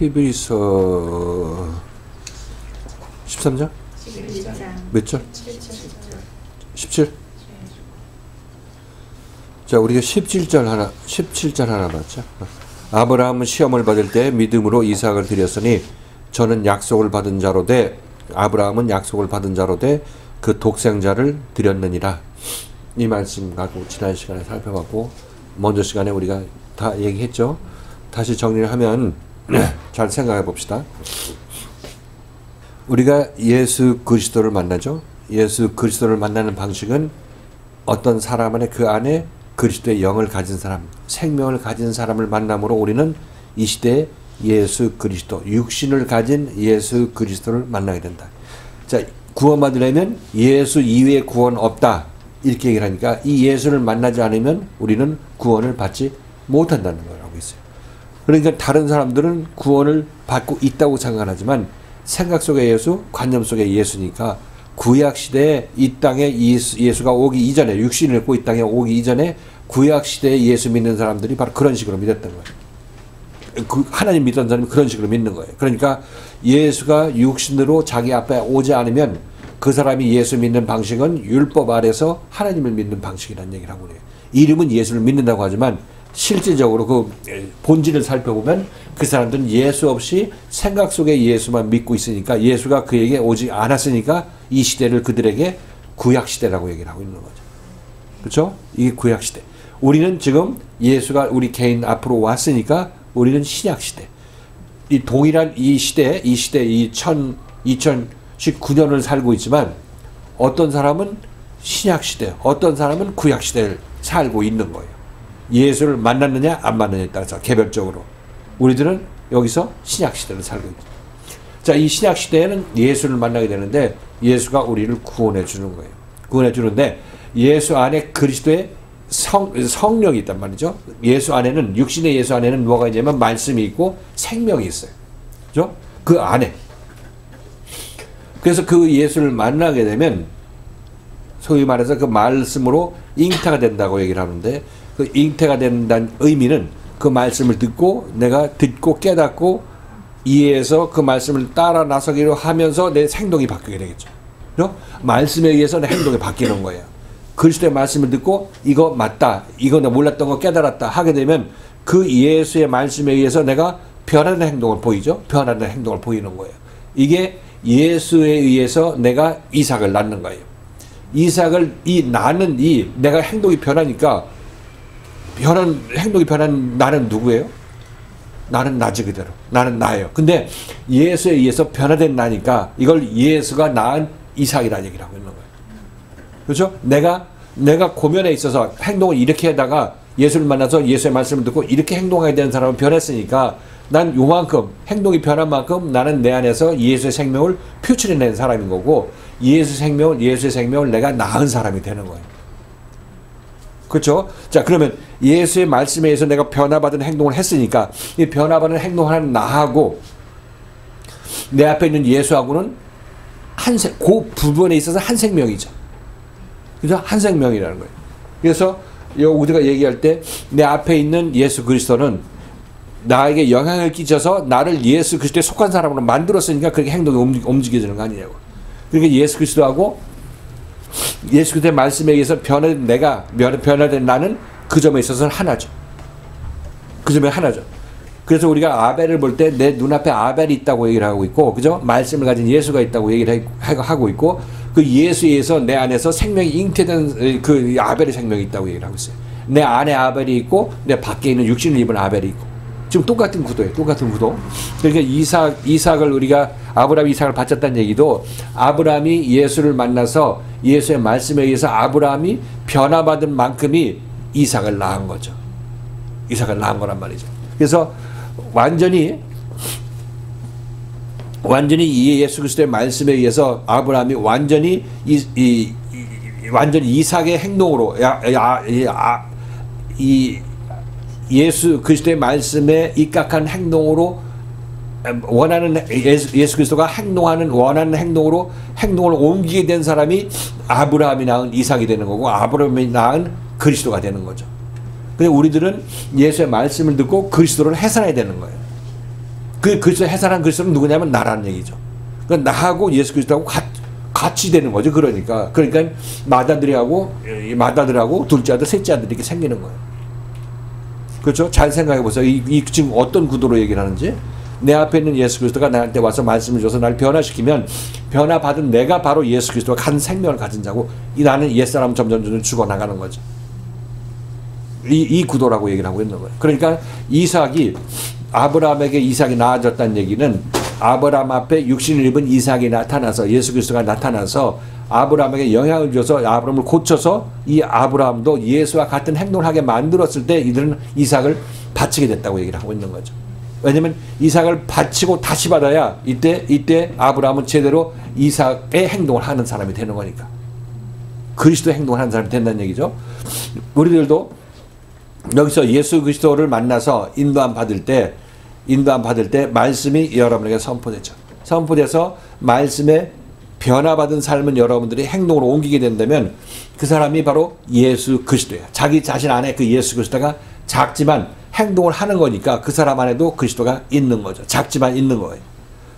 히브리서 13장? 몇 절? 17? 자, 우리가 17절 하나 봤죠. 아브라함은 시험을 받을 때 믿음으로 이삭을 드렸으니 저는 약속을 받은 자로 돼 아브라함은 약속을 받은 자로 돼 그 독생자를 드렸느니라. 이 말씀 갖고 지난 시간에 살펴봤고 먼저 시간에 우리가 다 얘기했죠. 다시 정리를 하면 잘 생각해 봅시다. 우리가 예수 그리스도를 만나죠. 예수 그리스도를 만나는 방식은 어떤 사람 안에 그 안에 그리스도의 영을 가진 사람, 생명을 가진 사람을 만남으로 우리는 이 시대에 예수 그리스도, 육신을 가진 예수 그리스도를 만나게 된다. 자, 구원받으려면 예수 이외에 구원 없다. 이렇게 얘기를 하니까 이 예수를 만나지 않으면 우리는 구원을 받지 못한다는 걸 알고 있어요. 그러니까 다른 사람들은 구원을 받고 있다고 생각하지만 생각 속의 예수, 관념 속의 예수니까 구약시대에 이 땅에 예수가 오기 이전에 육신을 입고 이 땅에 오기 이전에 구약시대에 예수 믿는 사람들이 바로 그런 식으로 믿었던 거예요. 하나님 믿던 사람이 그런 식으로 믿는 거예요. 그러니까 예수가 육신으로 자기 앞에 오지 않으면 그 사람이 예수 믿는 방식은 율법 아래서 하나님을 믿는 방식이라는 얘기를 하고 있어요. 이름은 예수를 믿는다고 하지만 실질적으로 그 본질을 살펴보면 그 사람들은 예수 없이 생각 속의 예수만 믿고 있으니까 예수가 그에게 오지 않았으니까 이 시대를 그들에게 구약시대라고 얘기를 하고 있는 거죠. 그렇죠? 이게 구약시대. 우리는 지금 예수가 우리 개인 앞으로 왔으니까 우리는 신약시대. 이 동일한 이 2019년을 살고 있지만 어떤 사람은 신약시대, 어떤 사람은 구약시대를 살고 있는 거예요. 예수를 만났느냐 안 만났느냐에 따라서 개별적으로 우리들은 여기서 신약시대를 살고 있죠. 자, 이 신약시대에는 예수를 만나게 되는데 예수가 우리를 구원해 주는 거예요. 구원해 주는데 예수 안에 그리스도의 성령이 있단 말이죠. 예수 안에는 육신의 예수 안에는 뭐가 있냐면 말씀이 있고 생명이 있어요. 그죠? 그 안에. 그래서 그 예수를 만나게 되면 소위 말해서 그 말씀으로 잉태가 된다고 얘기를 하는데 그 잉태가 된다는 의미는 그 말씀을 내가 듣고 깨닫고 이해해서 그 말씀을 따라 나서기로 하면서 내 행동이 바뀌게 되겠죠. 그죠? 말씀에 의해서 내 행동이 바뀌는 거예요. 그리스도의 말씀을 듣고 이거 맞다, 이거 내가 몰랐던 거 깨달았다 하게 되면 그 예수의 말씀에 의해서 내가 변하는 행동을 보이죠. 변하는 행동을 보이는 거예요. 이게 예수에 의해서 내가 이삭을 낳는 거예요. 이삭을 내가 행동이 변하니까 행동이 변한 나는 누구예요? 나는 나지 그대로. 나는 나예요. 근데 예수에 의해서 변화된 나니까 이걸 예수가 낳은 이삭이라는 얘기를 하고 있는 거예요. 그렇죠? 내가 고면에 있어서 행동을 이렇게 하다가 예수를 만나서 예수의 말씀을 듣고 이렇게 행동하게 되는 사람은 변했으니까 난 요만큼 행동이 변한 만큼 나는 내 안에서 예수의 생명을 표출해낸 사람인 거고 예수의 생명을 내가 낳은 사람이 되는 거예요. 그렇죠? 자, 그러면 예수의 말씀에 의해서 내가 변화받은 행동을 했으니까 이 변화받은 행동하는 나하고 내 앞에 있는 예수하고는 그 부분에 있어서 한 생명이죠. 그죠? 한 생명이라는 거예요. 그래서 우리가 얘기할 때 내 앞에 있는 예수 그리스도는 나에게 영향을 끼쳐서 나를 예수 그리스도에 속한 사람으로 만들었으니까 그렇게 행동이 움직여지는 거 아니냐고. 그러니까 예수 그리스도하고 예수 그리스도의 말씀에 의해서 변화된 나는 그 점에 있어서는 하나죠. 그 점에 하나죠. 그래서 우리가 아벨을 볼 때 내 눈앞에 아벨이 있다고 얘기를 하고 있고, 그죠? 말씀을 가진 예수가 있다고 얘기를 하고 있고, 그 예수에 의해서 내 안에서 생명이 잉태된 그 아벨의 생명이 있다고 얘기를 하고 있어요. 내 안에 아벨이 있고, 내 밖에 있는 육신을 입은 아벨이 있고. 지금 똑같은 구도예요. 똑같은 구도. 그러니까 이삭을 우리가 아브라함이 이삭을 바쳤다는 얘기도 아브라함이 예수를 만나서 예수의 말씀에 의해서 아브라함이 변화받은 만큼이 이삭을 낳은 거죠. 이삭을 낳은 거란 말이죠. 그래서 완전히 이 예수 그리스도의 말씀에 의해서 아브라함이 완전히 이삭의 행동으로 예수 그리스도의 말씀에 입각한 행동으로 예수 그리스도가 원하는 행동으로 행동을 옮기게 된 사람이 아브라함이 낳은 이삭이 되는 거고 아브라함이 낳은 그리스도가 되는 거죠. 근데 우리들은 예수의 말씀을 듣고 그리스도를 해산해야 되는 거예요. 그 그리스도 해산한 그리스도는 누구냐면 나라는 얘기죠. 그러니까 나하고 예수 그리스도하고 같이 되는 거죠. 그러니까 마다들하고 둘째 아들, 셋째 아들이 이렇게 생기는 거예요. 그렇죠? 잘 생각해 보세요. 이 지금 어떤 구도로 얘기를 하는지. 내 앞에 있는 예수 그리스도가 나한테 와서 말씀을 줘서 날 변화시키면 변화받은 내가 바로 예수 그리스도가 한 생명을 가진 자고 나는 옛사람은 점점 죽어나가는 거죠. 이 구도라고 얘기를 하고 있는 거예요. 그러니까 아브라함에게 이삭이 낳아졌다는 얘기는 아브라함 앞에 육신을 입은 이삭이 나타나서 예수 그리스도가 나타나서 아브라함에게 영향을 줘서 아브라함을 고쳐서 이 아브라함도 예수와 같은 행동을 하게 만들었을 때 이들은 이삭을 바치게 됐다고 얘기를 하고 있는 거죠. 왜냐면 이삭을 바치고 다시 받아야 이때 아브라함은 제대로 이삭의 행동을 하는 사람이 되는 거니까. 그리스도의 행동을 하는 사람이 된다는 얘기죠. 우리들도 여기서 예수 그리스도를 만나서 인도함 받을 때 말씀이 여러분에게 선포되죠. 선포돼서 말씀에 변화받은 삶은 여러분들이 행동으로 옮기게 된다면 그 사람이 바로 예수 그리스도예요. 자기 자신 안에 그 예수 그리스도가 작지만 행동을 하는 거니까 그 사람 안에도 그리스도가 있는 거죠. 작지만 있는 거예요.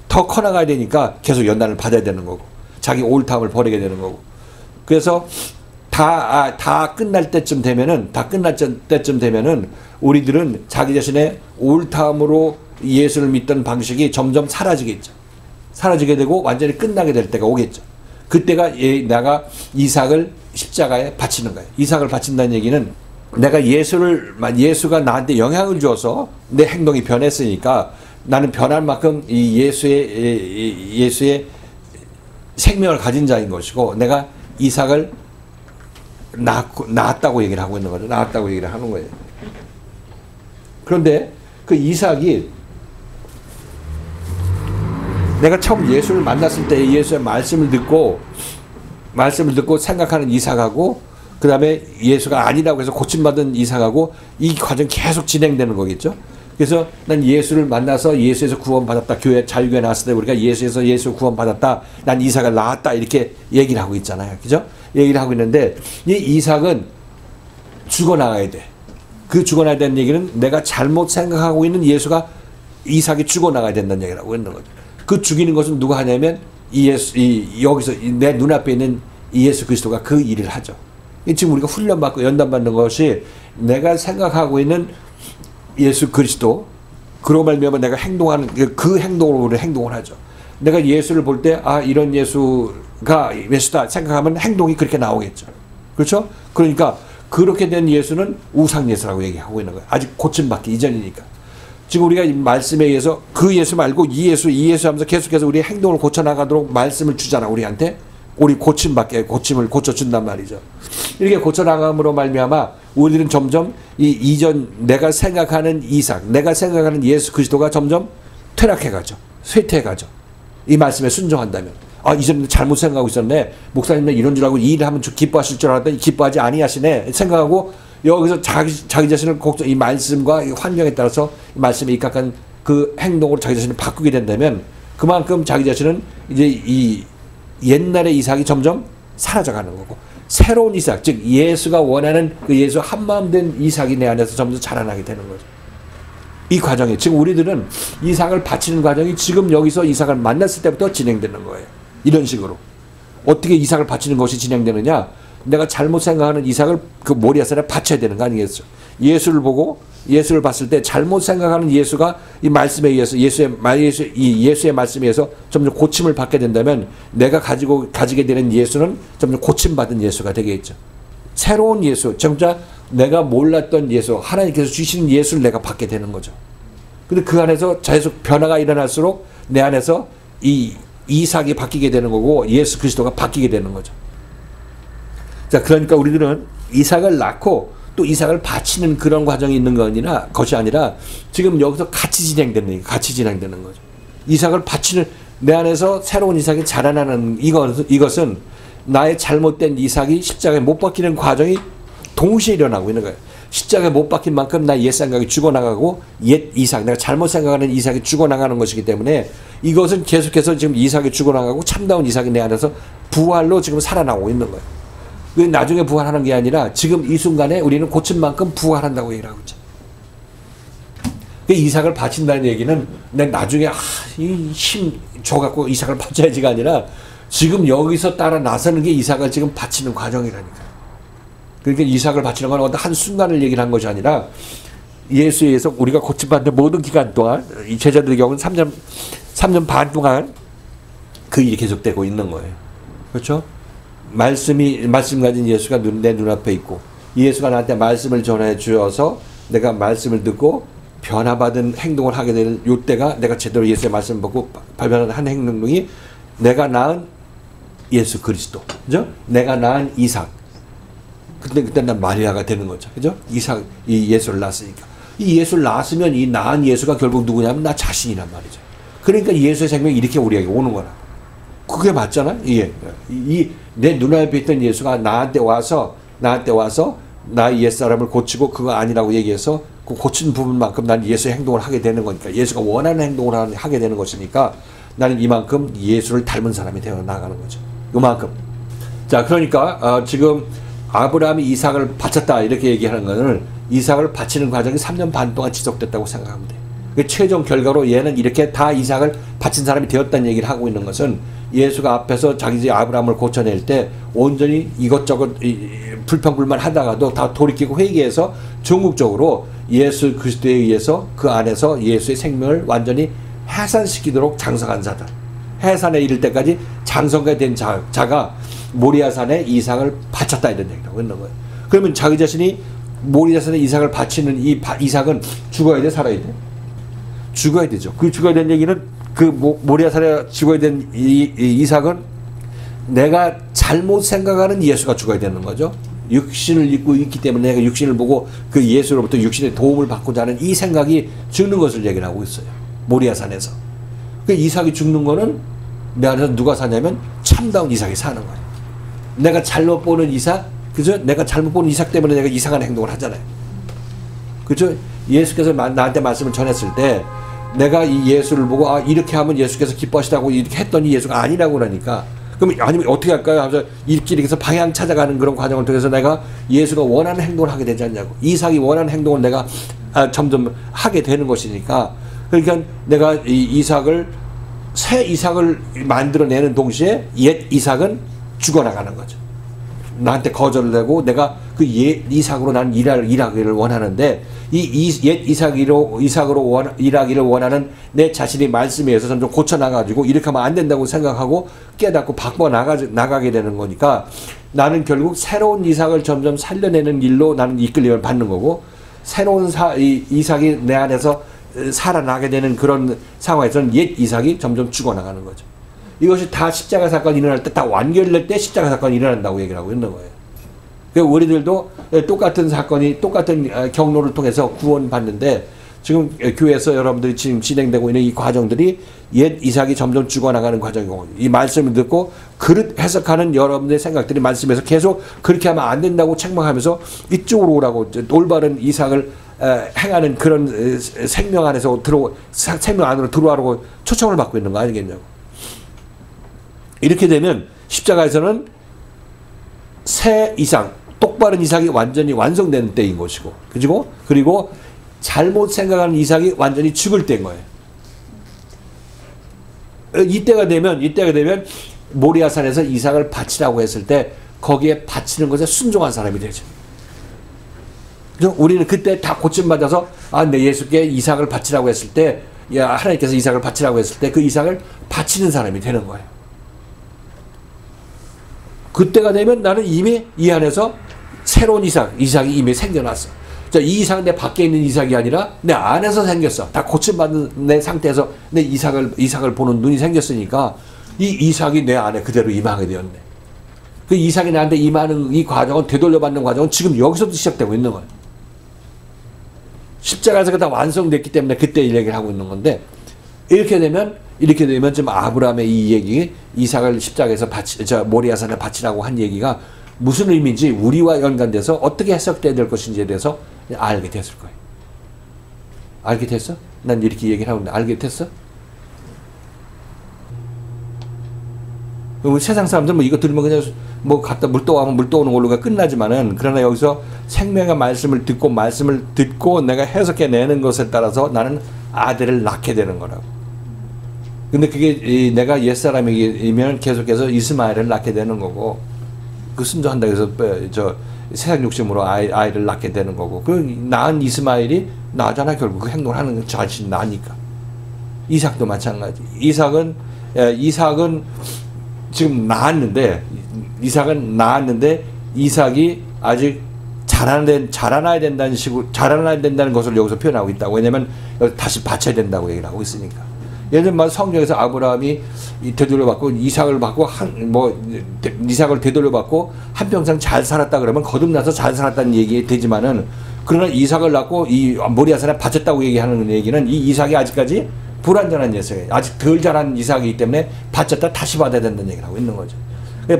더 커나가야 되니까 계속 연단을 받아야 되는 거고 자기 옳다함을 버리게 되는 거고. 그래서 다 끝날 때쯤 되면은 우리들은 자기 자신의 옳다함으로 예수를 믿던 방식이 점점 사라지겠죠. 사라지게 되고 완전히 끝나게 될 때가 오겠죠. 그때가 내가 이삭을 십자가에 바치는 거예요. 이삭을 바친다는 얘기는 내가 예수가 나한테 영향을 줘서 내 행동이 변했으니까 나는 변할 만큼 이 예수의 생명을 가진 자인 것이고 내가 이삭을 낳았다고 얘기를 하고 있는 거죠. 낳았다고 얘기를 하는 거예요. 그런데 그 이삭이 내가 처음 예수를 만났을 때 예수의 말씀을 듣고 생각하는 이삭하고 그 다음에 예수가 아니라고 해서 고침받은 이삭하고 이 과정이 계속 진행되는 거겠죠. 그래서 난 예수를 만나서 예수에서 구원받았다. 자유교회 나왔을 때 우리가 예수 구원받았다. 난 이삭을 낳았다. 이렇게 얘기를 하고 있잖아요. 그죠? 얘기를 하고 있는데 이 이삭은 죽어나가야 돼. 그 죽어나가야 되는 얘기는 내가 잘못 생각하고 있는 이삭이 죽어나가야 된다는 얘기를 하고 있는 거죠. 그 죽이는 것은 누가 하냐면 여기서 내 눈앞에 있는 이 예수 그리스도가 그 일을 하죠. 지금 우리가 훈련받고 연단받는 것이 내가 생각하고 있는 예수 그리스도 그로 말미암아 내가 행동하는 그 행동으로 우리 행동을 하죠. 내가 예수를 볼 때 이런 예수가 예수다 생각하면 행동이 그렇게 나오겠죠. 그렇죠? 그러니까 그렇게 된 예수는 우상 예수라고 얘기하고 있는 거예요. 아직 고침받기 이전이니까. 지금 우리가 이 말씀에 의해서 그 예수 말고 이 예수 하면서 계속해서 우리의 행동을 고쳐나가도록 말씀을 주잖아. 우리한테. 우리 고침을 고쳐준단 말이죠. 이렇게 고쳐나감으로 말미암아 우리들은 점점 이전 내가 생각하는 이삭, 내가 생각하는 예수 그리스도가 점점 퇴락해가죠. 쇠퇴해가죠. 이 말씀에 순종한다면. 이전에 잘못 생각하고 있었네. 목사님은 이런 줄 알고 이 일을 하면 기뻐하실 줄 알았더니 기뻐하지 아니하시네. 생각하고 여기서 자기 자신을 이 말씀과 이 환경에 따라서 이 말씀에 입각한 그 행동으로 자기 자신을 바꾸게 된다면 그만큼 자기 자신은 이제 이 옛날의 이삭이 점점 사라져가는 거고 새로운 이삭, 즉 예수가 원하는 그 예수 한마음 된 이삭이 내 안에서 점점 자라나게 되는 거죠. 이 과정이 지금 우리들은 이삭을 바치는 과정이 지금 여기서 이삭을 만났을 때부터 진행되는 거예요. 이런 식으로. 어떻게 이삭을 바치는 것이 진행되느냐? 내가 잘못 생각하는 이삭을 그 모리아산에 바쳐야 되는 거 아니겠어? 예수를 봤을 때 잘못 생각하는 예수가 이 말씀에 의해서 예수의 말씀에 의해서 점점 고침을 받게 된다면 내가 가지게 되는 예수는 점점 고침받은 예수가 되겠죠. 새로운 예수, 진짜 내가 몰랐던 예수, 하나님께서 주시는 예수를 내가 받게 되는 거죠. 근데 그 안에서 계속 변화가 일어날수록 내 안에서 이 이삭이 바뀌게 되는 거고 예수 그리스도가 바뀌게 되는 거죠. 자, 그러니까 우리들은 이삭을 낳고 또 이삭을 바치는 그런 과정이 있는 것이 아니라 지금 여기서 같이 진행되는 거죠. 이삭을 바치는 내 안에서 새로운 이삭이 자라나는 이것은 나의 잘못된 이삭이 십자가에 못 박히는 과정이 동시에 일어나고 있는 거예요. 십자가에 못 박힌 만큼 나의 옛 생각이 죽어나가고 옛 이삭, 내가 잘못 생각하는 이삭이 죽어나가는 것이기 때문에 이것은 계속해서 지금 이삭이 죽어나가고 참다운 이삭이 내 안에서 부활로 지금 살아나고 있는 거예요. 나중에 부활하는 게 아니라 지금 이 순간에 우리는 고친 만큼 부활한다고 얘기를 하고 있죠. 그 이삭을 바친다는 얘기는 내 나중에 이 힘 줘갖고 이삭을 바쳐야지가 아니라 지금 여기서 따라 나서는 게 이삭을 지금 바치는 과정이라니까. 그러니까 이삭을 바치는 건 어떤 한 순간을 얘기를 한 것이 아니라 예수에 의해서 우리가 고침받는 모든 기간 동안 이 제자들의 경우는 3년 반 동안 그 일이 계속되고 있는 거예요. 그렇죠? 말씀 가진 예수가 내 눈앞에 있고 예수가 나한테 말씀을 전해 주어서 내가 말씀을 듣고 변화받은 행동을 하게 되는 요때가 내가 제대로 예수의 말씀을 보고 발견한 한 행동이 내가 낳은 예수 그리스도. 그죠? 내가 낳은 이삭. 그때 난 마리아가 되는 거죠. 그죠? 이삭, 이 예수를 낳았으니까. 이 예수를 낳았으면 이 낳은 예수가 결국 누구냐면 나 자신이란 말이죠. 그러니까 예수의 생명이 이렇게 우리에게 오는 거라. 그게 맞잖아? 예. 내 눈앞에 있던 예수가 나한테 와서 나 옛사람을 고치고 그거 아니라고 얘기해서 그 고친 부분만큼 난 예수의 행동을 하게 되는 거니까 예수가 원하는 행동을 하게 되는 것이니까 나는 이만큼 예수를 닮은 사람이 되어 나가는 거죠. 이만큼. 자, 그러니까 지금 아브라함이 이삭을 바쳤다 이렇게 얘기하는 것은 이삭을 바치는 과정이 3년 반 동안 지속됐다고 생각하면 돼요. 최종 결과로 얘는 이렇게 다 이삭을 바친 사람이 되었다는 얘기를 하고 있는 것은 예수가 앞에서 자기 집 아브라함을 고쳐낼 때 온전히 이것저것 불평불만 하다가도 다 돌이키고 회개해서 전국적으로 예수 그리스도에 의해서 그 안에서 예수의 생명을 완전히 해산시키도록 장성한 자들. 해산에 이를 때까지 장성가 된 자가 모리아산에 이삭을 바쳤다 이런 얘기를 하고 있는 거예요. 그러면 자기 자신이 모리아산에 이삭을 바치는 이 이삭은 죽어야 돼, 살아야 돼? 죽어야 되죠. 그 죽어야 되는 얘기는 그 모리아산에 죽어야 된 이삭은 내가 잘못 생각하는 예수가 죽어야 되는 거죠. 육신을 입고 있기 때문에 내가 육신을 보고 그 예수로부터 육신의 도움을 받고자 하는 이 생각이 죽는 것을 얘기를 하고 있어요. 모리아산에서. 그 이삭이 죽는 거는 내 안에서 누가 사냐면 참다운 이삭이 사는 거예요. 내가 잘못 보는 이삭, 그죠? 내가 잘못 보는 이삭 때문에 내가 이상한 행동을 하잖아요. 그죠? 예수께서 나한테 말씀을 전했을 때 내가 이 예수를 보고 이렇게 하면 예수께서 기뻐하시다고 이렇게 했더니 예수가 아니라고 그러니까 그럼 아니면 어떻게 할까요? 하면서 이렇게 해서 방향 찾아가는 그런 과정을 통해서 내가 예수가 원하는 행동을 하게 되지 않냐고. 이삭이 원하는 행동을 내가 점점 하게 되는 것이니까 그러니까 내가 이 이삭을 새 이삭을 만들어내는 동시에 옛 이삭은 죽어나가는 거죠. 나한테 거절을 하고 내가 그 옛 이삭으로 나는 일하기를 원하는데 이 옛 이삭으로 일하기를 원하는 내 자신의 말씀에 의해서 점점 고쳐나가지고 이렇게 하면 안 된다고 생각하고 깨닫고 바꿔 나가게 되는 거니까 나는 결국 새로운 이삭을 점점 살려내는 일로 나는 이끌림을 받는 거고 새로운 이삭이 내 안에서 살아나게 되는 그런 상황에서는 옛 이삭이 점점 죽어나가는 거죠. 이것이 다 십자가 사건이 일어날 때 다 완결될 때 십자가 사건이 일어난다고 얘기를 하고 있는 거예요. 그러니까 우리들도 똑같은 사건이 똑같은 경로를 통해서 구원받는데 지금 교회에서 여러분들이 지금 진행되고 있는 이 과정들이 옛 이삭이 점점 죽어나가는 과정이고 이 말씀을 듣고 그릇 해석하는 여러분들의 생각들이 말씀에서 계속 그렇게 하면 안 된다고 책망하면서 이쪽으로 오라고 올바른 이삭을 행하는 그런 생명 안에서 생명 안으로 들어와라고 초청을 받고 있는 거 아니겠냐고. 이렇게 되면 십자가에서는 새 이삭, 똑바른 이삭이 완전히 완성되는 때인 것이고, 그리고 잘못 생각하는 이삭이 완전히 죽을 때인 거예요. 이때가 되면 모리아산에서 이삭을 바치라고 했을 때 거기에 바치는 것에 순종한 사람이 되죠. 우리는 그때 다 고침받아서 내 예수께 이삭을 바치라고 했을 때 하나님께서 이삭을 바치라고 했을 때 그 이삭을 바치는 사람이 되는 거예요. 그때가 되면 나는 이미 이 안에서 새로운 이삭이 이미 생겨났어. 자, 이 이삭은 내 밖에 있는 이삭이 아니라 내 안에서 생겼어. 다 고침받은 내 상태에서 내 이삭을 보는 눈이 생겼으니까 이 이삭이 내 안에 그대로 임하게 되었네. 그 이삭이 나한테 임하는 이 과정은 되돌려받는 과정은 지금 여기서부터 시작되고 있는 거예요. 십자가에서 다 완성됐기 때문에 그때 이 얘기를 하고 있는 건데 이렇게 되면 지금 아브라함의 이 얘기 이삭을 십자가에서 모리아산에 바치라고 한 얘기가 무슨 의미인지 우리와 연관돼서 어떻게 해석돼야 될 것인지에 대해서 알게 됐을 거예요. 알게 됐어? 난 이렇게 얘기를 하고 있는데 알게 됐어? 그럼 세상 사람들 이거 들으면 그냥 뭐 갖다 물 떠가면 물 떠오는 걸로가 끝나지만은 그러나 여기서 생명의 말씀을 듣고 내가 해석해내는 것에 따라서 나는 아들을 낳게 되는 거라고. 근데 그게 내가 옛사람이면 계속해서 이스마엘을 낳게 되는 거고 그 순종한다 해서 저 세상 욕심으로 아이를 낳게 되는 거고 그 낳은 이스마엘이 나잖아. 결국 그 행동을 하는 자신이 나니까. 이삭도 마찬가지. 이삭은 지금 낳았는데 이삭이 아직 자라나야 된다는 것을 여기서 표현하고 있다고. 왜냐면 다시 바쳐야 된다고 얘기를 하고 있으니까. 예를 들면 성경에서 아브라함이 되돌려받고 이삭을 되돌려받고 한평생 잘 살았다 그러면 거듭나서 잘 살았다는 얘기 되지만은 그러나 이삭을 낳고 이 모리아산에 바쳤다고 얘기하는 얘기는 이 이삭이 아직까지 불완전한 녀석이에요. 아직 덜 자란 이삭이기 때문에 바쳤다 다시 받아야 된다는 얘기를 하고 있는 거죠.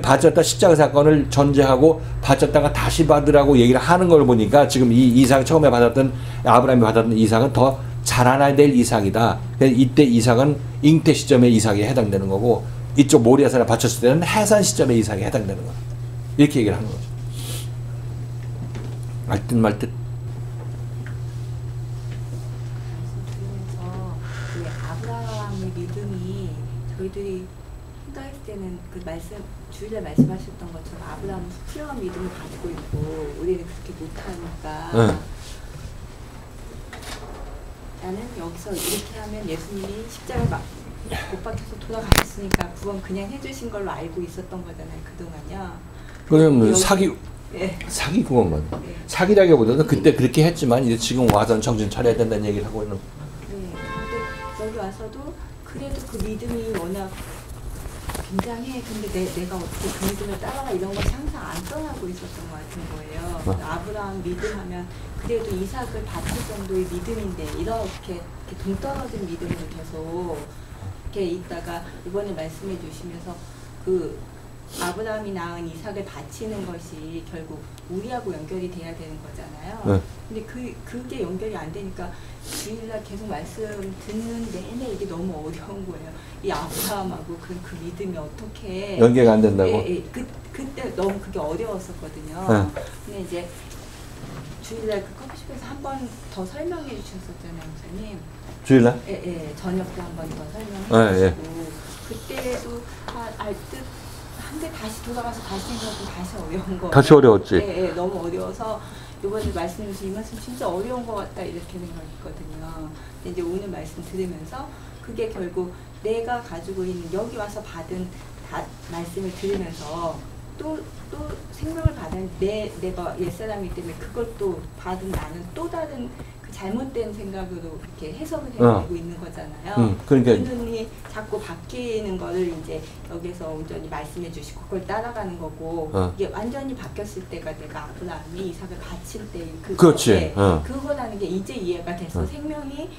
바쳤다 십자가 사건을 전제하고 바쳤다가 다시 받으라고 얘기를 하는 걸 보니까 지금 이 이삭 처음에 아브라함이 받았던 이삭은 더 자라나야 될 이삭이다. 이때 이삭은 잉태 시점의 이삭에 해당되는 거고 이쪽 모리아산에 바쳤을 때는 해산 시점의 이삭에 해당되는 거다. 이렇게 얘기를 하는 거죠. 알 듯 말 듯. 저희들이 생각했을 때는 그 주일날 말씀하셨던 것처럼 아브라함은 훌륭한 믿음을 가지고 있고 우리는 그렇게 못하니까 나는 여기서 이렇게 하면 예수님이 십자가를 못 박혀서 돌아가셨으니까 구원 그냥 해주신 걸로 알고 있었던 거잖아요. 그동안요. 그러면 사기 구원만. 네. 사기라기보다는 그때 그렇게 했지만 이제 지금 와서는 정신 차려야 된다는 얘기를 하고 있는. 네. 근데 여기 와서도 그래도 그 믿음이 워낙 굉장해. 근데 내가 어떻게 그 믿음을 따라가 이런 것이 항상 안 떠나고 있었던 것 같은 거예요. 아브라함 믿음하면 그래도 이삭을 바칠 정도의 믿음인데 이렇게 동떨어진 믿음으로 계속 이렇게 있다가 이번에 말씀해 주시면서 그 아브라함이 낳은 이삭을 바치는 것이 결국 우리하고 연결이 돼야 되는 거잖아요. 근데 그게 연결이 안 되니까 주일날 계속 말씀 듣는 내내 이게 너무 어려운 거예요. 이 아브라함하고 그 믿음이 어떻게 연계가 안 된다고? 그때 너무 그게 어려웠었거든요. 근데 이제 주일날 그 커피숍에서 한 번 더 설명해 주셨었잖아요, 목사님. 주일날? 예, 저녁 때 한 번 더 설명해 주시고 그때도 알듯 한데 다시 돌아가서 다시 생각하면 다시 어려운 거. 다시 어려웠지. 예, 너무 어려워서 이번에 말씀 주신 이 말씀 진짜 어려운 것 같다 이렇게 생각했거든요. 근데 이제 오늘 말씀 들으면서 그게 결국 내가 가지고 있는 여기 와서 받은 말씀을 들으면서 또 생명을 받은 내가 옛사람이기 때문에 그걸 또 받은 나는 또 다른 잘못된 생각으로 이렇게 해석을 해내고 있는 거잖아요. 그러니까 그 눈이 자꾸 바뀌는 거를 이제 여기서 온전히 말씀해 주시고 그걸 따라가는 거고 이게 완전히 바뀌었을 때가 내가 아브라함이 이삭을 바칠 때 그렇지. 그거라는 게 이제 이해가 돼서 생명이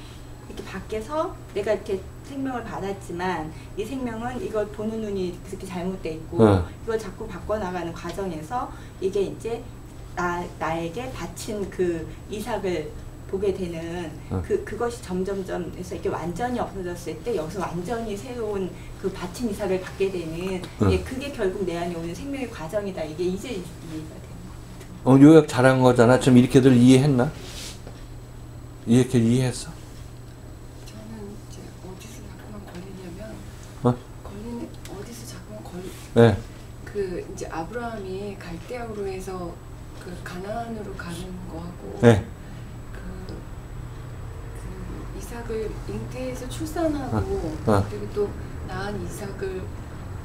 이렇게 밖에서 내가 이렇게 생명을 받았지만 이 생명은 이걸 보는 눈이 그렇게 잘못돼 있고 이걸 자꾸 바꿔나가는 과정에서 이게 이제 나에게 바친 그 이삭을 보게 되는 그것이 점점점 해서 이게 완전히 없어졌을 때 여기서 완전히 새로운 그 바친 이삭을 받게 되는 그게 결국 내 안에 오는 생명의 과정이다. 이게 이제 이해가 되는 것 같아요. 요약 잘한 거잖아. 좀 이렇게들 이해했나? 이렇게 이해했어? 저는 이제 어디서 자꾸만 걸리냐면 어디서 자꾸만 네. 그 이제 아브라함이 갈대아우로 해서 그 가나안으로 가는 거하고 네. 그 이삭을 잉태해서 출산하고 그리고 또 낳은 이삭을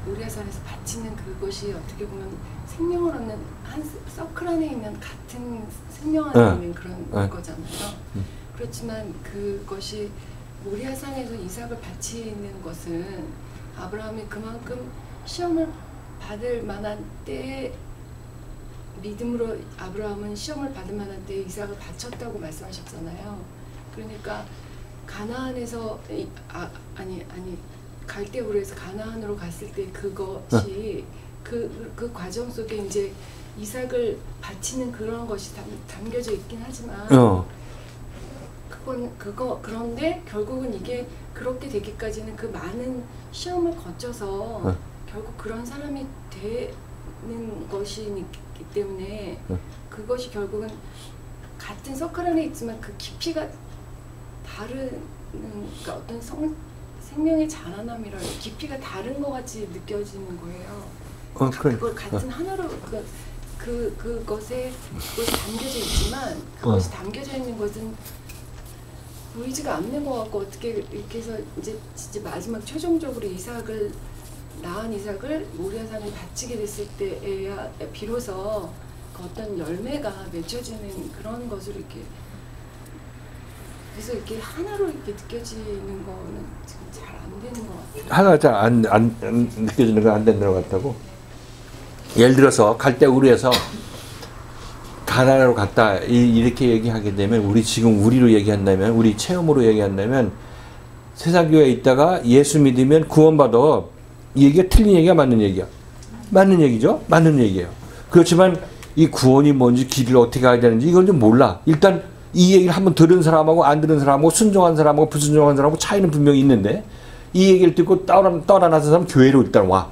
모리아산에서 바치는 그것이 어떻게 보면 생명을 얻는 한 서클 안에 있는 같은 생명 안에 있는 그런 거잖아요. 그렇지만 그것이 모리아산에서 이삭을 바치는 것은 아브라함이 그만큼 시험을 받을 만한 때에 믿음으로 아브라함은 시험을 받을 만한 때에 이삭을 바쳤다고 말씀하셨잖아요. 그러니까 가나안에서 갈대우르에서 가나안으로 갔을 때 그것이 그 과정 속에 이제 이삭을 바치는 그런 것이 담겨져 있긴 하지만 그런데 결국은 이게 그렇게 되기까지는 그 많은 시험을 거쳐서 결국 그런 사람이 것이기 때문에 그것이 결국은 같은 서클 안에 있지만 그 깊이가 다른, 그러니까 어떤 생명의 자라남이랄 깊이가 다른 것 같이 느껴지는 거예요. 그걸 같은 하나로 그것이 담겨져 있지만 그것이 담겨져 있는 것은 보이지가 않는 것 같고, 어떻게 이렇게 해서 이제 마지막 최종적으로 이삭을 낳은 이삭을 모리아산에 바치게 됐을 때에야 비로소 그 어떤 열매가 맺혀지는 그런 것으로 이렇게, 그래서 이렇게 하나로 이렇게 느껴지는 거는 지금 잘 안 되는 것 같아요. 하나가 잘 안 느껴지는 건 안 되는 것 같다고? 예를 들어서 갈대우르에서 가나안으로 갔다 이렇게 얘기하게 되면, 우리 지금 우리로 얘기한다면, 우리 체험으로 얘기한다면, 세상교회에 있다가 예수 믿으면 구원받아. 이 얘기가 틀린 얘기야, 맞는 얘기야? 맞는 얘기죠? 맞는 얘기예요. 그렇지만 이 구원이 뭔지, 길을 어떻게 가야 되는지 이건 좀 몰라. 일단 이 얘기를 한번 들은 사람하고 안 들은 사람하고 순종한 사람하고 불순종한 사람하고 차이는 분명히 있는데, 이 얘기를 듣고 떠나서 사람 교회로 일단 와.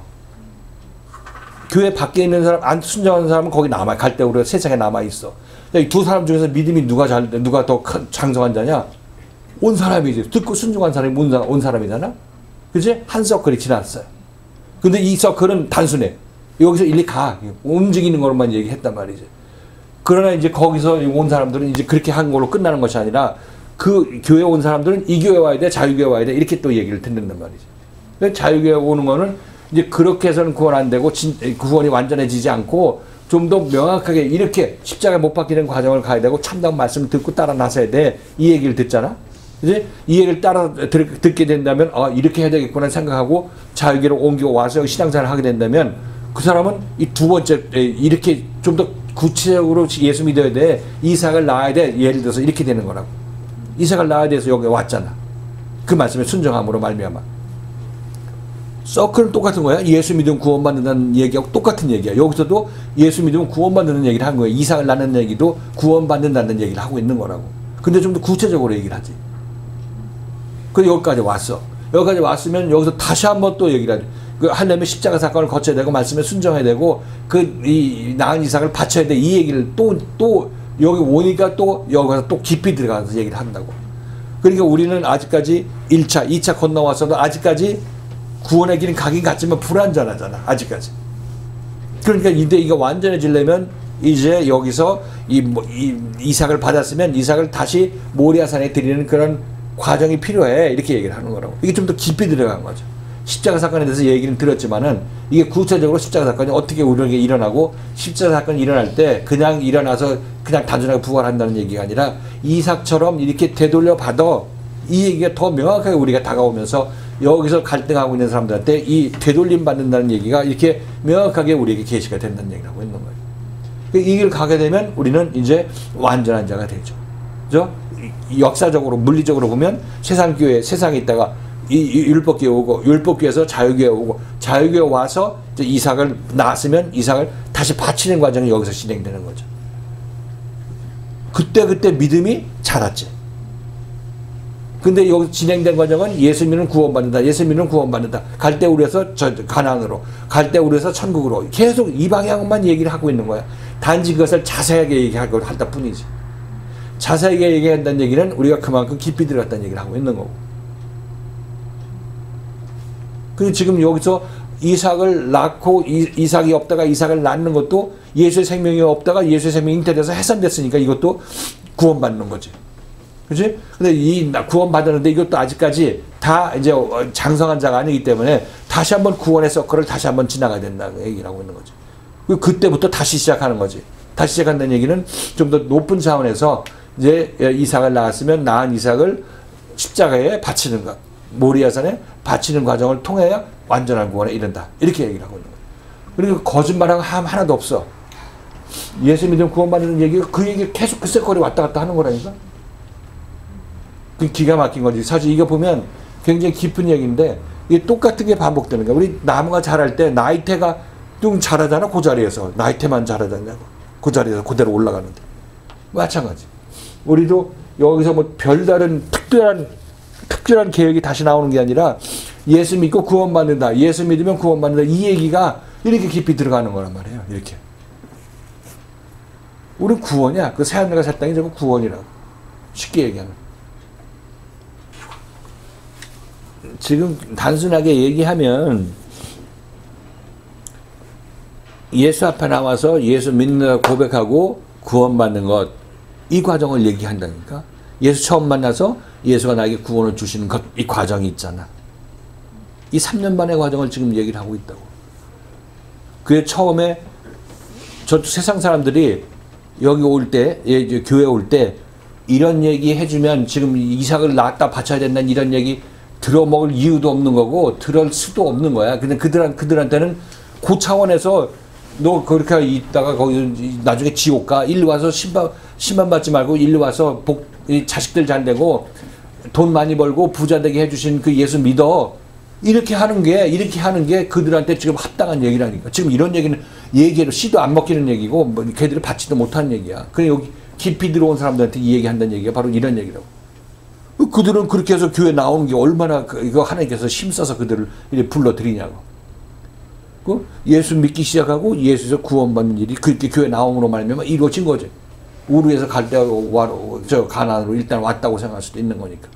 교회 밖에 있는 사람, 안 순종하는 사람은 거기 남아. 갈대우르 세상에 남아 있어. 이 두 사람 중에서 믿음이 누가 더 장성한 자냐? 온 사람이지. 듣고 순종한 사람이 온 사람이잖아. 그지? 한 서클이 지났어요. 근데 이 서클은 단순해. 여기서 일리 가. 움직이는 것만 얘기했단 말이지. 그러나 이제 거기서 온 사람들은 이제 그렇게 한 걸로 끝나는 것이 아니라, 그 교회 온 사람들은 이 교회 와야 돼, 자유교회 와야 돼, 이렇게 또 얘기를 듣는단 말이지. 자유교회 오는 거는 이제 그렇게 해서는 구원 안 되고, 구원이 완전해지지 않고, 좀 더 명확하게 이렇게 십자가에 못 박히는 과정을 가야 되고, 참다운 말씀을 듣고 따라 나서야 돼. 이 얘기를 듣잖아. 이제 이 얘기를 따라 듣게 된다면, 이렇게 해야 되겠구나 생각하고 자유교회로 옮기고 와서 신앙생활을 하게 된다면, 그 사람은 이 두 번째, 이렇게 좀 더 구체적으로 예수 믿어야 돼. 이삭을 낳아야 돼. 예를 들어서 이렇게 되는 거라고. 이삭을 낳아야 돼서 여기 왔잖아. 그 말씀에 순종함으로 말미암아. 서클은 똑같은 거야. 예수 믿으면 구원받는다는 얘기하고 똑같은 얘기야. 여기서도 예수 믿으면 구원받는 얘기를 한 거야. 이삭을 낳는 얘기도 구원받는다는 얘기를 하고 있는 거라고. 근데 좀 더 구체적으로 얘기를 하지. 그래서 여기까지 왔어. 여기까지 왔으면 여기서 다시 한번 또 얘기를 하지. 그 하려면 십자가 사건을 거쳐야 되고, 말씀에 순종해야 되고, 이 낳은 이삭을 바쳐야 돼. 이 얘기를 또 여기 오니까 또 여기서 또 깊이 들어가서 얘기를 한다고. 그러니까 우리는 아직까지 1차, 2차 건너와서도 아직까지 구원의 길은 가긴 갔지만 불완전하잖아. 아직까지. 그러니까 이가 완전해지려면 이제 여기서 이삭을 받았으면 이삭을 다시 모리아산에 드리는 그런 과정이 필요해. 이렇게 얘기를 하는 거라고. 이게 좀 더 깊이 들어간 거죠. 십자가 사건에 대해서 얘기는 들었지만은, 이게 구체적으로 십자가 사건이 어떻게 우리에게 일어나고, 십자가 사건이 일어날 때 그냥 일어나서 그냥 단순하게 부활한다는 얘기가 아니라, 이삭처럼 이렇게 되돌려 받아. 이 얘기가 더 명확하게 우리가 다가오면서, 여기서 갈등하고 있는 사람들한테 이 되돌림 받는다는 얘기가 이렇게 명확하게 우리에게 계시가 된다는 얘기를 하고 있는 거예요. 이 길을 가게 되면 우리는 이제 완전한 자가 되죠. 그죠? 역사적으로, 물리적으로 보면 세상교회, 세상에 있다가 이 율법교회 오고, 율법교회에서 자유교회 오고, 자유교회 와서 이제 이삭을 낳았으면 이삭을 다시 바치는 과정이 여기서 진행되는 거죠. 그때 믿음이 자랐지. 근데 여기 진행된 과정은 예수 믿으면 구원받는다. 예수 믿으면 구원받는다. 갈대우르에서 가나안으로, 갈대우르에서 천국으로, 계속 이 방향만 얘기를 하고 있는 거야. 단지 그것을 자세하게 얘기하고 한다 뿐이지. 자세하게 얘기한다는 얘기는 우리가 그만큼 깊이 들어갔다는 얘기를 하고 있는 거고. 그리고 지금 여기서 이삭을 낳고 이삭이 없다가 이삭을 낳는 것도, 예수의 생명이 없다가 예수의 생명이 잉태돼서 해산됐으니까 이것도 구원받는 거지. 그치? 근데 구원받았는데 이것도 아직까지 다 이제 장성한 자가 아니기 때문에 다시 한번 구원의 서클을 다시 한번 지나가야 된다고 얘기를 하고 있는 거지. 그때부터 다시 시작하는 거지. 다시 시작한다는 얘기는 좀 더 높은 차원에서 이제 이삭을 낳았으면 낳은 이삭을 십자가에 바치는 것, 모리아산에 바치는 과정을 통해야 완전한 구원에 이른다. 이렇게 얘기를 하고 있는 거예요. 그리고 거짓말하고 하나도 없어. 예수 믿으면 구원받는 얘기가, 그 얘기 계속 그 세거리 왔다 갔다 하는 거라니까. 그 기가 막힌 거지. 사실 이거 보면 굉장히 깊은 얘기인데, 이게 똑같은 게 반복되는 거야. 우리 나무가 자랄 때 나이테가 좀 자라잖아. 그 자리에서 나이테만 자라잖냐고. 그 자리에서 그대로 올라가는데 마찬가지. 우리도 여기서 뭐 별다른 특별한 계획이 다시 나오는 게 아니라, 예수 믿고 구원받는다, 예수 믿으면 구원받는다, 이 얘기가 이렇게 깊이 들어가는 거란 말이에요. 이렇게. 우리 구원이야. 그 새하늘과 새 땅이 저거 구원이라고. 쉽게 얘기하면. 지금 단순하게 얘기하면 예수 앞에 나와서 예수 믿는다고 고백하고 구원받는 것, 이 과정을 얘기한다니까. 예수 처음 만나서 예수가 나에게 구원을 주시는 것, 이 과정이 있잖아. 이 3년 반의 과정을 지금 얘기를 하고 있다고. 그게 처음에 저 세상 사람들이 여기 올 때, 교회 올 때 이런 얘기 해주면 지금 이삭을 낳았다 바쳐야 된다는 이런 얘기 들어먹을 이유도 없는 거고 들을 수도 없는 거야. 근데 그들한테는 그 차원에서 너 그렇게 있다가 거기 나중에 지옥 가. 일로 와서 심판 받지 말고 일로 와서 자식들 잘 되고 돈 많이 벌고 부자 되게 해주신 그 예수 믿어. 이렇게 하는 게 그들한테 지금 합당한 얘기라니까. 지금 이런 얘기로 씨도 안 먹히는 얘기고 뭐 걔들이 받지도 못하는 얘기야. 그래 여기 깊이 들어온 사람들한테 이 얘기한다는 얘기가 바로 이런 얘기라고. 그들은 그렇게 해서 교회 나오는 게 얼마나 이거 하나님께서 힘써서 그들을 이렇게 불러들이냐고. 예수 믿기 시작하고 예수에서 구원받는 일이 그렇게 교회 나옴으로 말미암아 이루어진 거지. 우르에서 갈 때 가나안으로 일단 왔다고 생각할 수도 있는 거니까.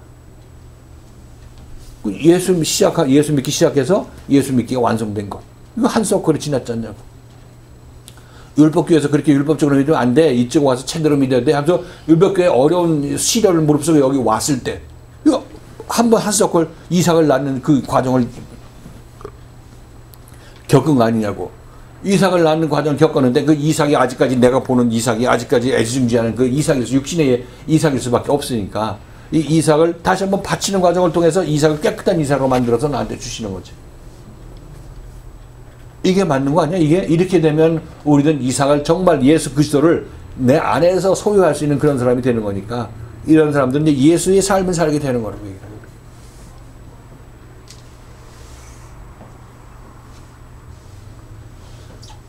예수 믿기 시작해서 예수 믿기가 완성된 거. 이거 한 서클이 지났지 않냐고. 율법교회에서 그렇게 율법적으로 믿으면 안 돼. 이쪽 와서 제대로 믿어야 돼. 하면서 율법교회 어려운 시련을 무릅쓰고 여기 왔을 때 이거 한 서클 이삭을 낳는 그 과정을 겪은 거 아니냐고. 이삭을 낳는 과정을 겪었는데 그 이삭이 아직까지 내가 보는 이삭이 아직까지 애지중지하는 그 이삭에서 육신의 이삭일 수밖에 없으니까 이 이삭을 다시 한번 바치는 과정을 통해서 이삭을 깨끗한 이삭으로 만들어서 나한테 주시는 거지. 이게 맞는 거 아니야? 이게 이렇게 되면 우리는 이삭을 정말 예수 그리스도를 내 안에서 소유할 수 있는 그런 사람이 되는 거니까 이런 사람들은 이제 예수의 삶을 살게 되는 거라고 얘기해요.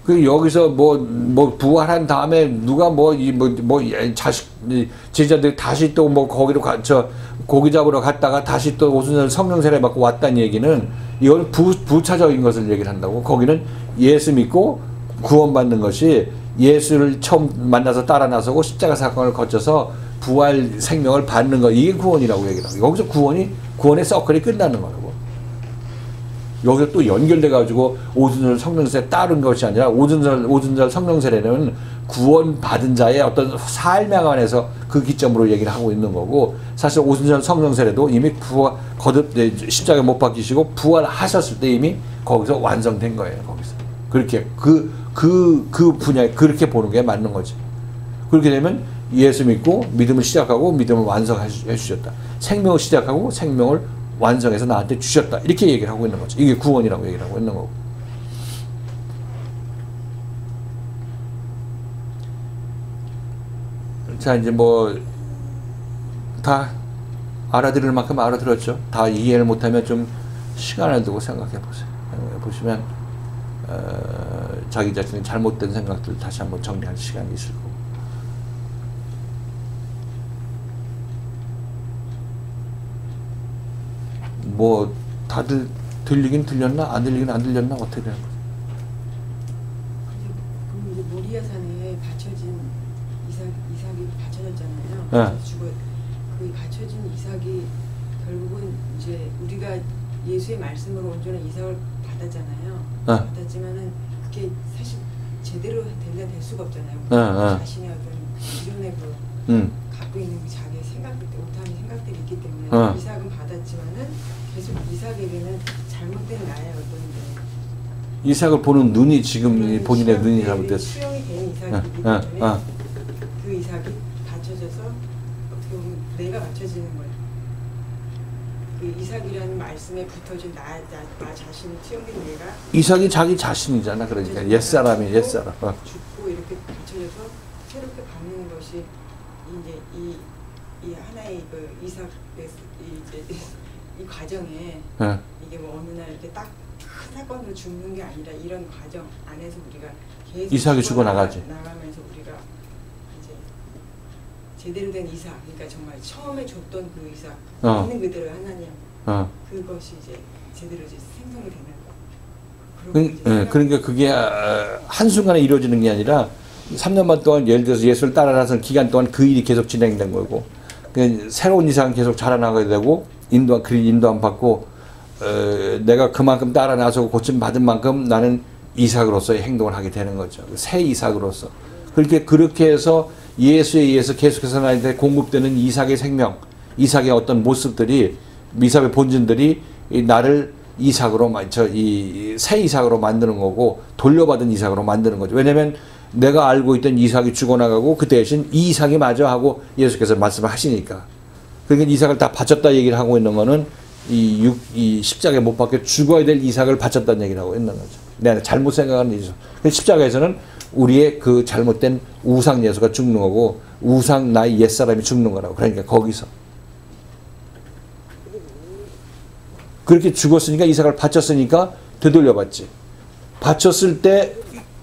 그 여기서 뭐 부활한 다음에 누가 자식 제자들 다시 또 뭐 거기로 고기 잡으러 갔다가 다시 또 오순절 성령 세례 받고 왔다는 얘기는 이건 부차적인 것을 얘기를 한다고. 거기는 예수 믿고 구원받는 것이 예수를 처음 만나서 따라 나서고 십자가 사건을 거쳐서 부활 생명을 받는 거, 이게 구원이라고 얘기를 하고, 여기서 구원의 서클이 끝나는 거라고. 여기서 또 연결돼가지고 오순절 성령세례 따른 것이 아니라 오순절 성령세례는 구원받은 자의 어떤 삶에 관해서 그 기점으로 얘기를 하고 있는 거고, 사실 오순절 성령세례도 이미 거듭 십자가에 못 박히시고 부활하셨을 때 이미 거기서 완성된 거예요. 거기서 그렇게 그 분야에 그렇게 보는 게 맞는 거지. 그렇게 되면 예수 믿고 믿음을 시작하고 믿음을 완성해 주셨다. 생명을 시작하고 생명을 완성해서 나한테 주셨다. 이렇게 얘기를 하고 있는 거죠. 이게 구원이라고 얘기를 하고 있는 거고. 자, 이제 다 알아들을 만큼 알아들었죠. 다 이해를 못하면 좀 시간을 두고 생각해 보세요. 보시면 자기 자신의 잘못된 생각들 다시 한번 정리할 시간이 있을 거고. 다들 들리긴 들렸나? 안 들리긴 안 들렸나? 어떻게 되는 거지? 그럼 이제 모리아산에 바쳐진 이삭이 바쳐졌잖아요. 네. 그 바쳐진 이삭이 결국은 이제 우리가 예수의 말씀으로 온전한 이삭을 받았잖아요. 네. 받았지만은 그게 사실 제대로 될 수가 없잖아요. 자신의 어떤 기존의 갖고 있는 자기의 생각들, 옳다는 생각들이 있기 때문에 이삭은 받았지만은 계속 이삭에게는 잘못된 나의 어떤 이삭을 보는 눈이 지금 본인의 눈이 잘못됐어. 수용이 된 이삭이기 때문에 그 이삭이 받쳐져서 어떻게 보면 내가 받쳐지는 거예요. 그 이삭이라는 말씀에 붙어진 나 자신이 수용된 내가 이삭이 자기 자신이잖아. 그러니까 옛사람이 옛사람. 죽고 이렇게 받쳐져서 새롭게 받는 것이 이제 이 하나의 그 이삭 이 과정에 이게 어느 날 이렇게 딱 큰 사건으로 죽는 게 아니라 이런 과정 안에서 우리가 계속 이삭이 죽어나가면서 우리가 이제 제대로 된 이삭, 그러니까 정말 처음에 줬던 그 이삭 있는 그대로 하나님 그것이 이제 제대로 이제 생성이 되는 거. 그러니까 그게 한순간에 이루어지는 게 아니라 3년반 동안 예를 들어서 예수를 따라가는 기간 동안 그 일이 계속 진행된 거고 새로운 이상은 계속 자라나가야 되고 인도함 받고 내가 그만큼 따라 나서고 고침 받은 만큼 나는 이삭으로서의 행동을 하게 되는 거죠. 새 이삭으로서. 그렇게 해서 예수에 의해서 계속해서 나한테 공급되는 이삭의 생명, 이삭의 어떤 모습들이, 이삭의 본질들이 나를 이삭으로, 새 이삭으로 만드는 거고, 돌려받은 이삭으로 만드는 거죠. 왜냐면 내가 알고 있던 이삭이 죽어나가고 그 대신 이 이삭이 맞아 하고 예수께서 말씀을 하시니까. 그러니까 이삭을 다 바쳤다 얘기를 하고 있는 거는 이 십자가에 못 박혀 죽어야 될 이삭을 바쳤다는 얘기를 하고 있는 거죠. 내가 잘못 생각하는 이삭. 십자가에서는 우리의 그 잘못된 우상 예수가 죽는 거고 우상 나의 옛사람이 죽는 거라고. 그러니까 거기서 그렇게 죽었으니까 이삭을 바쳤으니까 되돌려봤지. 바쳤을 때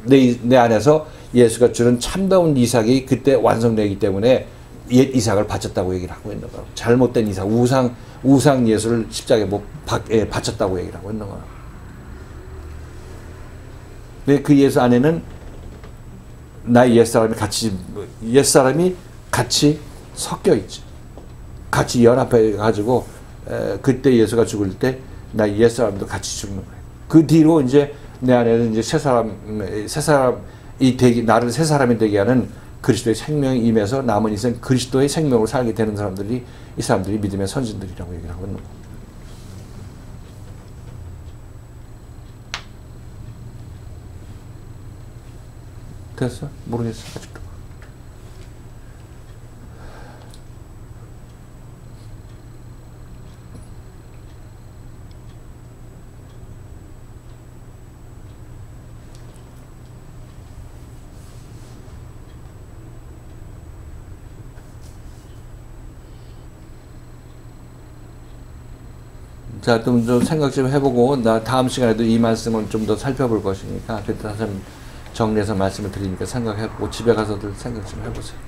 내 안에서 예수가 주는 참다운 이삭이 그때 완성되기 때문에 옛 이삭을 바쳤다고 얘기를 하고 있는 거라고. 잘못된 이삭, 우상 예수를 십자가에 바쳤다고 얘기를 하고 있는 거라고. 근데 그 예수 안에는 나의 옛사람이 같이 섞여 있지. 같이 연합해 가지고 그때 예수가 죽을 때 나의 옛사람도 같이 죽는 거예요. 그 뒤로 이제 내 안에는 이제 나를 새 사람이 되게 하는 그리스도의 생명이 임해서 남은 인생 그리스도의 생명으로 살게 되는 사람들이 이 사람들이 믿음의 선진들이라고 얘기를 하고 있는 거예요. 됐어? 모르겠어 아직도. 자, 좀 생각 좀 해보고 나 다음 시간에도 이 말씀을 좀 더 살펴볼 것이니까 그때 다시 정리해서 말씀을 드리니까 생각해보고 집에 가서들 생각 좀 해보세요.